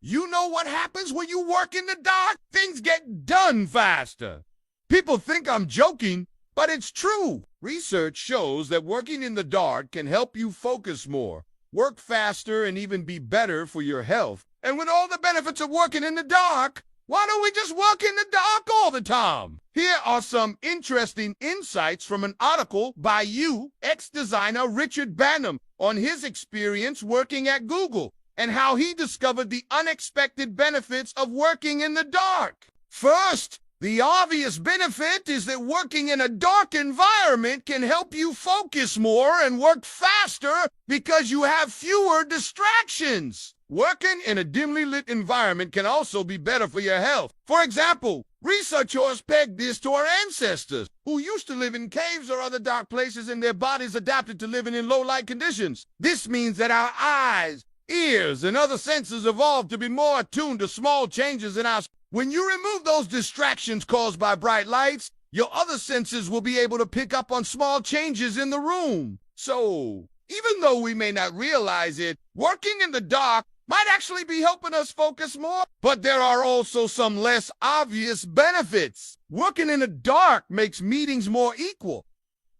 You know what happens when you work in the dark? Things get done faster. People think I'm joking, but it's true. Research shows that working in the dark can help you focus more, work faster, and even be better for your health. And with all the benefits of working in the dark, why don't we just work in the dark all the time? Here are some interesting insights from an article by UX designer Richard Banham on his experience working at Google and how he discovered the unexpected benefits of working in the dark. First, the obvious benefit is that working in a dark environment can help you focus more and work faster because you have fewer distractions. Working in a dimly lit environment can also be better for your health. For example, researchers pegged this to our ancestors, who used to live in caves or other dark places, and their bodies adapted to living in low-light conditions. This means that our eyes, ears, and other senses evolved to be more attuned to small changes in our. When you remove those distractions caused by bright lights, your other senses will be able to pick up on small changes in the room. So, even though we may not realize it, working in the dark might actually be helping us focus more. But there are also some less obvious benefits. Working in the dark makes meetings more equal.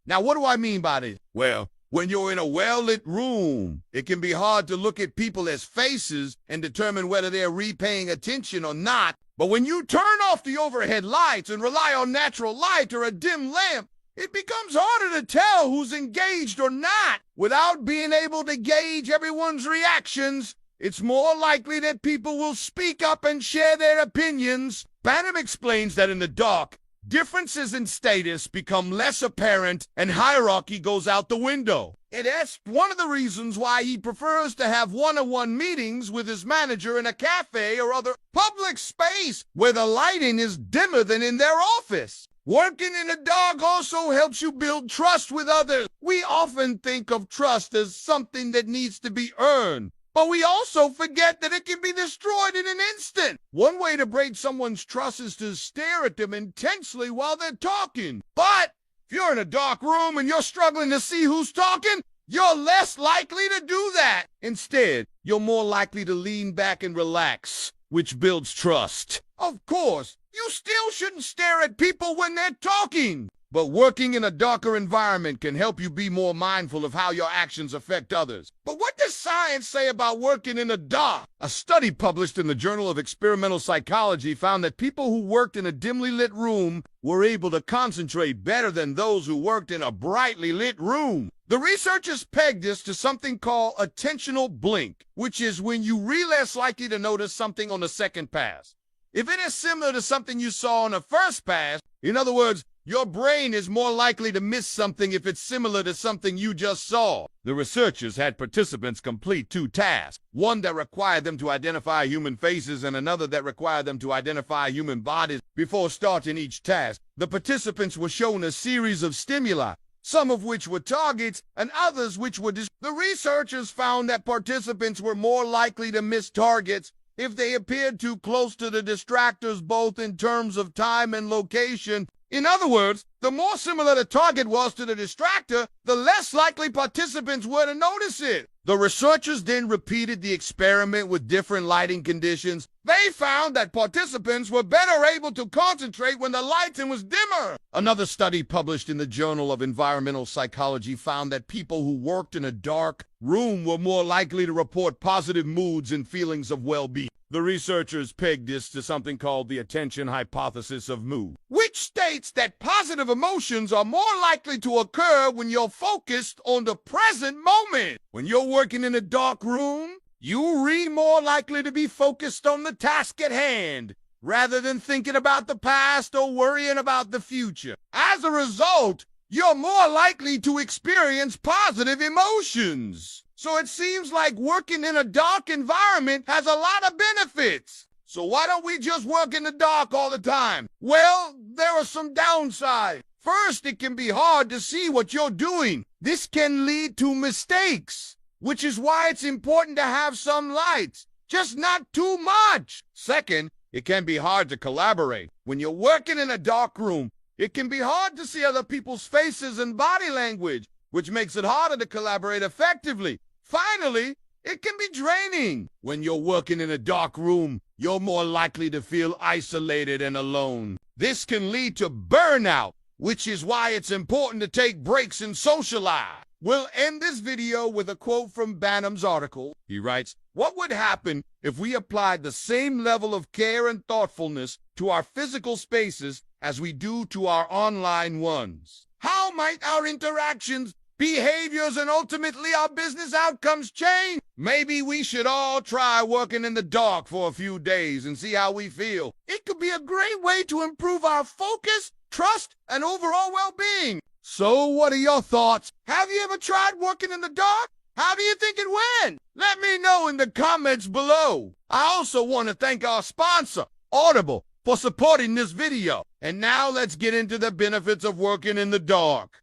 Now, what do I mean by this? Well, when you're in a well-lit room, it can be hard to look at people as faces and determine whether they're repaying attention or not. But when you turn off the overhead lights and rely on natural light or a dim lamp, it becomes harder to tell who's engaged or not. Without being able to gauge everyone's reactions, it's more likely that people will speak up and share their opinions. Banham explains that in the dark, differences in status become less apparent and hierarchy goes out the window. That's one of the reasons why he prefers to have one-on-one meetings with his manager in a cafe or other public space where the lighting is dimmer than in their office. Working in the dark also helps you build trust with others. We often think of trust as something that needs to be earned, but we also forget that it can be destroyed in an instant. One way to break someone's trust is to stare at them intensely while they're talking. But if you're in a dark room and you're struggling to see who's talking, you're less likely to do that. Instead, you're more likely to lean back and relax, which builds trust. Of course, you still shouldn't stare at people when they're talking. But working in a darker environment can help you be more mindful of how your actions affect others. But what does science say about working in the dark? A study published in the Journal of Experimental Psychology found that people who worked in a dimly lit room were able to concentrate better than those who worked in a brightly lit room. The researchers pegged this to something called attentional blink, which is when you're less likely to notice something on the second pass. If it is similar to something you saw on the first pass, in other words, your brain is more likely to miss something if it's similar to something you just saw. The researchers had participants complete two tasks, one that required them to identify human faces and another that required them to identify human bodies. Before starting each task, the participants were shown a series of stimuli, some of which were targets and others which were The researchers found that participants were more likely to miss targets if they appeared too close to the distractors, both in terms of time and location. In other words, the more similar the target was to the distractor, the less likely participants were to notice it. The researchers then repeated the experiment with different lighting conditions. They found that participants were better able to concentrate when the lighting was dimmer. Another study published in the Journal of Environmental Psychology found that people who worked in a dark room were more likely to report positive moods and feelings of well-being. The researchers pegged this to something called the attention hypothesis of mood, which states that positive emotions are more likely to occur when you're focused on the present moment. When you're working in a dark room, you're more likely to be focused on the task at hand, rather than thinking about the past or worrying about the future. As a result, you're more likely to experience positive emotions. So it seems like working in a dark environment has a lot of benefits. So why don't we just work in the dark all the time? Well, there are some downsides. First, it can be hard to see what you're doing. This can lead to mistakes, which is why it's important to have some lights, just not too much. Second, it can be hard to collaborate. When you're working in a dark room, it can be hard to see other people's faces and body language, which makes it harder to collaborate effectively. Finally, It can be draining. When you're working in a dark room, you're more likely to feel isolated and alone. This can lead to burnout, which is why it's important to take breaks and socialize. We'll end this video with a quote from Banham's article. He writes, "What would happen if we applied the same level of care and thoughtfulness to our physical spaces as we do to our online ones? How might our interactions, behaviors, and ultimately our business outcomes change? Maybe we should all try working in the dark for a few days and see how we feel. It could be a great way to improve our focus, trust, and overall well-being." So what are your thoughts? Have you ever tried working in the dark? How do you think it went? Let me know in the comments below. I also want to thank our sponsor, Audible, for supporting this video. And now let's get into the benefits of working in the dark.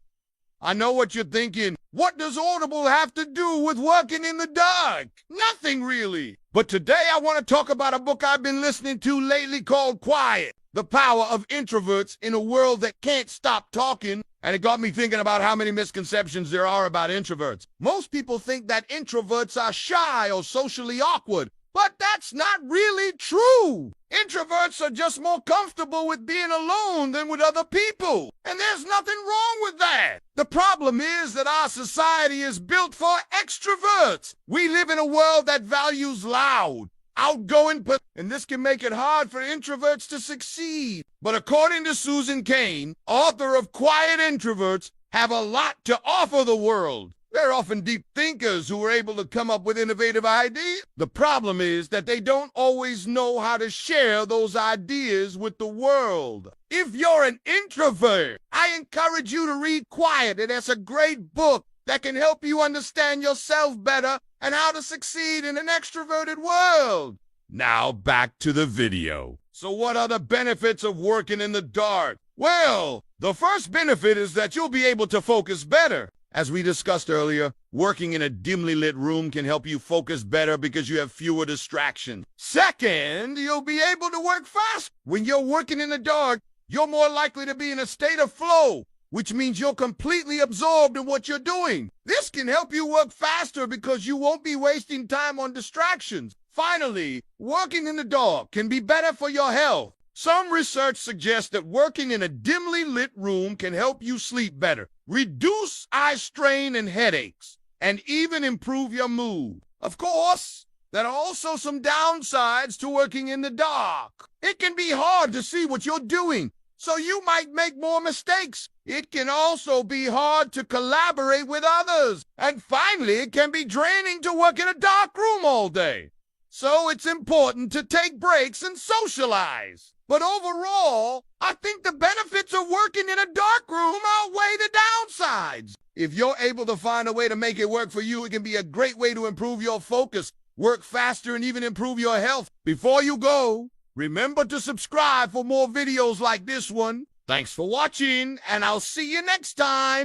I know what you're thinking. What does Audible have to do with working in the dark? Nothing really. But today I want to talk about a book I've been listening to lately called Quiet: The Power of Introverts in a World That Can't Stop Talking. And it got me thinking about how many misconceptions there are about introverts. Most people think that introverts are shy or socially awkward, but that's not really true. Introverts are just more comfortable with being alone than with other people. And there's nothing wrong with that. The problem is that our society is built for extroverts. We live in a world that values loud, outgoing, and this can make it hard for introverts to succeed. But according to Susan Cain, author of Quiet Introverts, have a lot to offer the world. They're often deep thinkers who are able to come up with innovative ideas. The problem is that they don't always know how to share those ideas with the world. If you're an introvert, I encourage you to read Quiet. It's a great book that can help you understand yourself better and how to succeed in an extroverted world. Now back to the video. So what are the benefits of working in the dark? Well, the first benefit is that you'll be able to focus better. As we discussed earlier, working in a dimly lit room can help you focus better because you have fewer distractions. Second, you'll be able to work fast. When you're working in the dark, you're more likely to be in a state of flow, which means you're completely absorbed in what you're doing. This can help you work faster because you won't be wasting time on distractions. Finally, working in the dark can be better for your health. Some research suggests that working in a dimly lit room can help you sleep better, reduce eye strain and headaches, and even improve your mood. Of course, there are also some downsides to working in the dark. It can be hard to see what you're doing, so you might make more mistakes. It can also be hard to collaborate with others. And finally, it can be draining to work in a dark room all day. So it's important to take breaks and socialize. But overall, I think the benefits of working in a dark room outweigh the downsides. If you're able to find a way to make it work for you, it can be a great way to improve your focus, work faster, and even improve your health. Before you go, remember to subscribe for more videos like this one. Thanks for watching, and I'll see you next time.